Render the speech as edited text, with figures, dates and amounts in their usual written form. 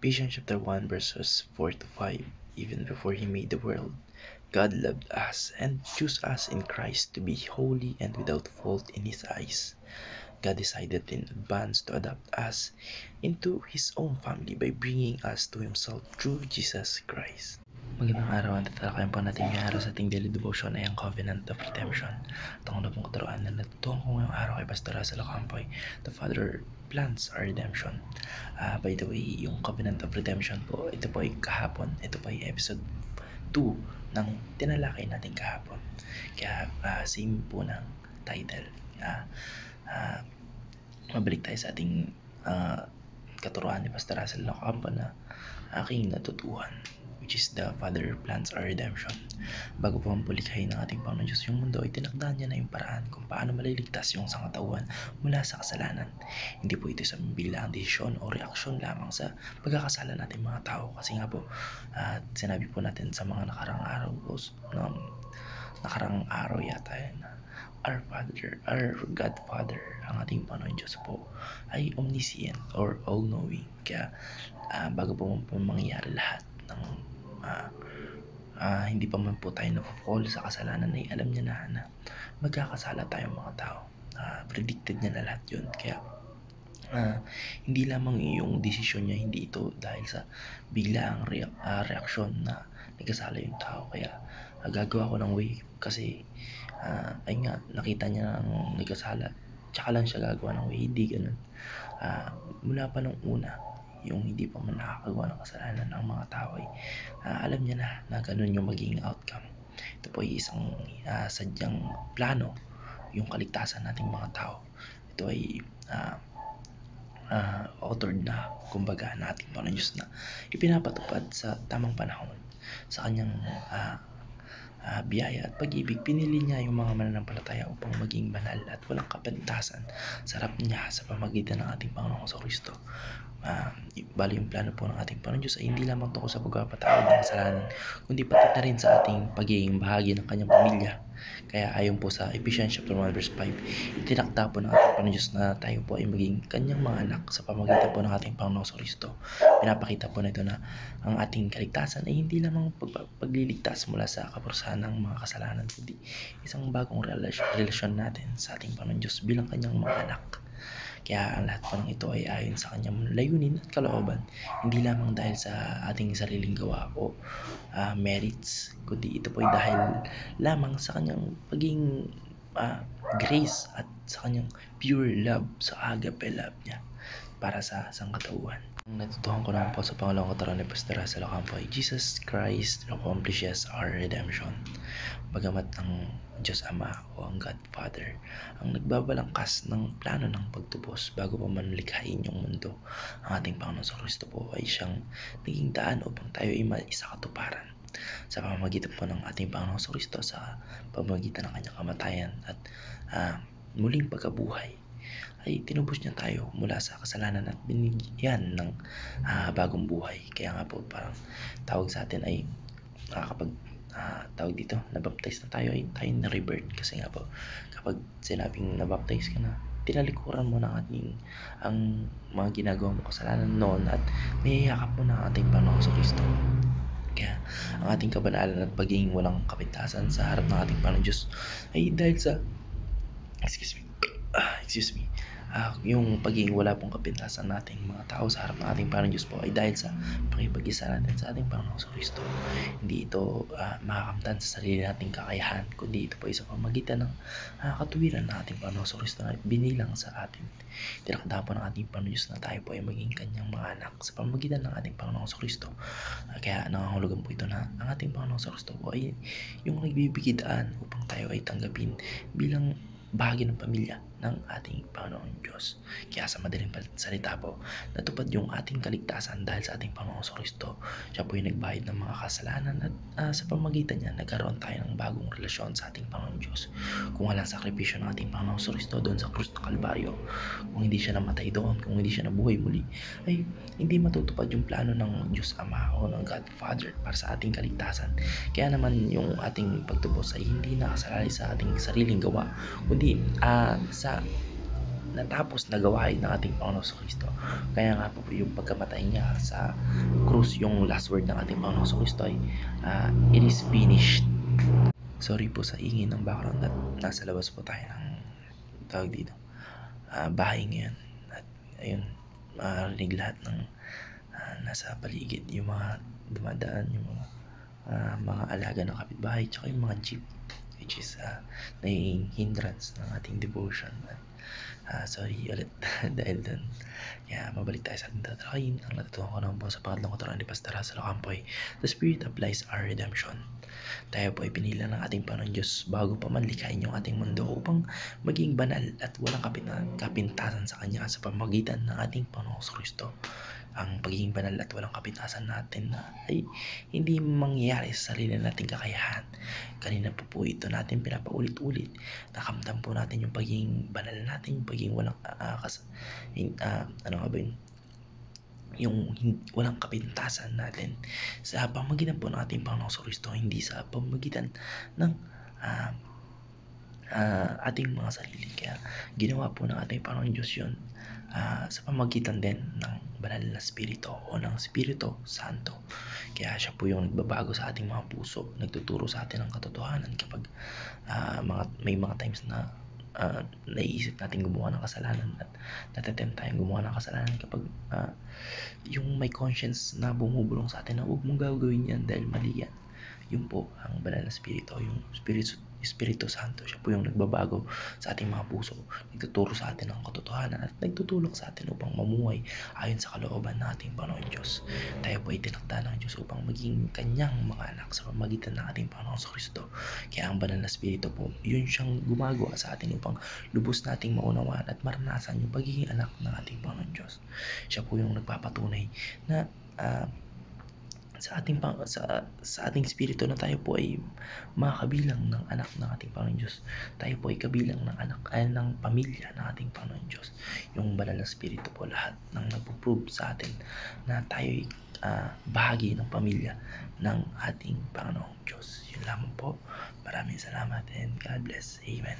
Ephesians chapter 1 verses 4 to 5. Even before he made the world, God loved us and chose us in Christ to be holy and without fault in his eyes. God decided in advance to adopt us into his own family by bringing us to himself through Jesus Christ. Magandang araw, ang tatalakayan po natin ngayong araw sa ating daily devotion ay ang Covenant of Redemption. Ito ang pong katuroan na natutuhan ko ngayong araw kay Pastor Russell Ocampoy. The Father plans our redemption. By the way, yung Covenant of Redemption po, ito po ay kahapon. Ito po ay episode 2 ng tinalakay natin kahapon. Kaya same po ng title. Mabalik tayo sa ating katuroan ni Pastor Russell Ocampoy na aking natutuhan, which is the Father plans our redemption. Bago po mapulikhayin ng ating Panginoon Diyos yung mundo, itinakda niya na yung paraan kung paano maliligtas yung sangkatauhan mula sa kasalanan. Hindi po ito isang biglaang desisyon o reaksyon lamang sa pagkakasala natin mga tao. Kasi nga po, sinabi po natin sa mga nakarang araw yata na our Godfather, ang ating Panginoon Diyos po ay omniscient or all-knowing. Kaya bago po mangyari lahat ng hindi pa man po tayo na-fall sa kasalanan ay alam niya na magkakasala tayo mga tao. Predicted niya na lahat yun. Kaya hindi lamang yung desisyon niya, hindi ito dahil sa biglaang reaksyon na nagkasala yung tao. Kaya gagawa ko ng way kasi ay nga nakita niya ang nagkasala, tsaka lang siya gagawa ng way. Hindi ganun. Mula pa nung una, yung hindi pa man nakakagawa ng kasalanan ng mga tao ay alam niya na ganun yung magiging outcome. Ito po ay isang sadyang plano, yung kaligtasan nating mga tao. Ito ay authored na, kumbaga, na ating Panginoon Diyos na ipinapatupad sa tamang panahon sa kanyang biyaya at pag-ibig. Pinili niya yung mga mananampalataya upang maging banal at walang kapantasan sa harap niya sa pamamagitan ng ating Panginoong Kristo. Bali yung plano po ng ating Panginoon Diyos ay hindi lamang tungkol sa pagpapatawad ng kasalanan, kundi pati na rin sa ating pagiging bahagi ng kanyang pamilya. Kaya ayon po sa Ephesians chapter 1 verse 5, itinakda po ng ating Panginoon Diyos na tayo po ay maging kanyang mga anak sa pamamagitan po ng ating Panginoong Kristo. Pinapakita po na ito na ang ating kaligtasan ay hindi lamang pagliligtas mula sa kaparusahan ng mga kasalanan, kundi isang bagong relasyon natin sa ating Panginoon Diyos bilang kanyang mga anak. Kaya ang lahat po ng ito ay ayon sa kanyang layunin at kalooban, hindi lamang dahil sa ating sariling gawa o merits, kundi ito po ay dahil lamang sa kanyang pagiging grace at sa kanyang pure love, sa agape love niya para sa sangkatauhan. Ang natutuhan ko naman po sa pangalawang katuruan ni Pastor Russell Ocampoy, Jesus Christ accomplishes our redemption. Bagamat ang Diyos Ama o ang Godfather ang nagbabalangkas ng plano ng pagtubos bago pa man likhain yung mundo, ang ating Panginoon sa Kristo po ay siyang naging daan upang tayo ay maisakatuparan sa pamamagitan po ng ating Panginoon sa Kristo, sa pamamagitan ng kanyang kamatayan at muling pagkabuhay ay tinubos niya tayo mula sa kasalanan at binigyan ng bagong buhay. Kaya nga po parang tawag sa atin ay kapag tawag dito, nabaptize na tayo ay tayo na rebirth. Kasi nga po kapag sinabing nabaptize ka na, tinalikuran mo na ang mga ginagawa mo kasalanan noon at niyayakap mo na ating Panginoon sa Kristo. Kaya ang ating kabanalan at pagiging walang kapintasan sa harap ng ating Panginoon Diyos ay dahil sa yung pagiging wala pong kapintasan nating mga tao sa harap ng ating Panginoon Diyos po ay dahil sa pakipag-isa natin sa ating Panginoon sa Kristo. Hindi ito makakamtan sa sarili nating kakayahan, kundi ito po ay sa pamamagitan ng katuwiran ng ating Panginoon sa Kristo na binilang sa atin. Tinakda po ng ating Panginoon Diyos na tayo po ay maging kanyang mga anak sa pamamagitan ng ating Panginoon sa Kristo. Kaya nangangahulugan po ito na ang ating Panginoon sa Kristo po ay yung nagbibigay daan upang tayo ay tanggapin bilang bahagi ng pamilya ng ating Panginoon Diyos. Kaya sa madaling salita po, natupad yung ating kaligtasan dahil sa ating Panginoon Kristo. Siya po yung nagbayad ng mga kasalanan at sa pamamagitan niya nagkaroon tayo ng bagong relasyon sa ating Panginoon Diyos. Kung walang sakripisyo ng ating Panginoon Kristo doon sa krus ng Kalbaryo, kung hindi siya namatay doon, kung hindi siya nabuhay muli, ay hindi matutupad yung plano ng Diyos Ama o ng Godfather para sa ating kaligtasan. Kaya naman yung ating pagtubos ay hindi nakasalalay sa ating sariling gawa, kundi sa natapos na gawain ng ating Panginoon Kristo. Kaya nga po yung pagkamatay niya sa krus, yung last word ng ating Panginoon Kristo ay it is finished. Sorry po sa ingay ng background at nasa labas po tayo ng tawag dito bahay ngayon, at ayun, marinig lahat ng nasa paligid, yung mga dumadaan, yung mga alaga ng kapitbahay, tsaka yung mga jeep, which is naging hindrance ng ating devotion. Sorry ulit dahil dun. Kaya mabalik tayo sa ating tatalakayin. Ang natutuhan ko naman po sa pangatlong katurang ni Pastor Russell Ocampo ay the Spirit applies our redemption. Tayo po ay pinili ng ating Panginoon Diyos bago pa man likhain yung ating mundo upang maging banal at walang kapintasan sa Kanya sa pamamagitan ng ating Panginoong Kristo. Ang pagiging banal at walang kapintasan natin ay hindi mangyayari sa sarili nating kakayahan. Kanina po ito natin pinapaulit-ulit. Nakamtan po natin yung pagiging banal natin, yung pagiging walang yung walang kapintasan natin sa pamamagitan po ng ating Panginoong Kristo, hindi sa pamamagitan ng ating mga sarili. Kaya ginawa po ng ating Panginoon Diyos yun sa pamamagitan din ng banal na Espiritu o ng Espiritu Santo. Kaya siya po yung nagbabago sa ating mga puso, nagtuturo sa atin ng katotohanan kapag may mga times na naiisip natin gumawa ng kasalanan at natatempt tayong gumawa ng kasalanan kapag yung may conscience na bumubulong sa atin na huwag mong gagawin yan dahil mali yan. Yun po ang banal na Espiritu, yung Espiritu Santo. Siya po yung nagbabago sa ating mga puso, nagtuturo sa atin ng katotohanan at nagtutulak sa atin upang mamuhay ayon sa kalooban ng ating Panginoon Diyos. Tayo po ay tinakda ng Diyos upang maging Kanyang mga anak sa pamamagitan ng ating Panginoon Kristo. Kaya ang banal na Espiritu po, yun siyang gumagawa sa atin upang lubos nating maunawaan at maranasan yung pagiging anak ng ating Panginoon Diyos. Siya po yung nagpapatunay na sa ating espiritu na tayo po ay makabilang ng anak ng ating Panginoon Diyos. Tayo po ay kabilang ng ng pamilya ng ating Panginoon Diyos. Yung banal na espiritu po lahat ng nagpo-prove sa atin na tayo ay bahagi ng pamilya ng ating Panginoong Diyos. Yun lamang po. Maraming salamat and God bless. Amen.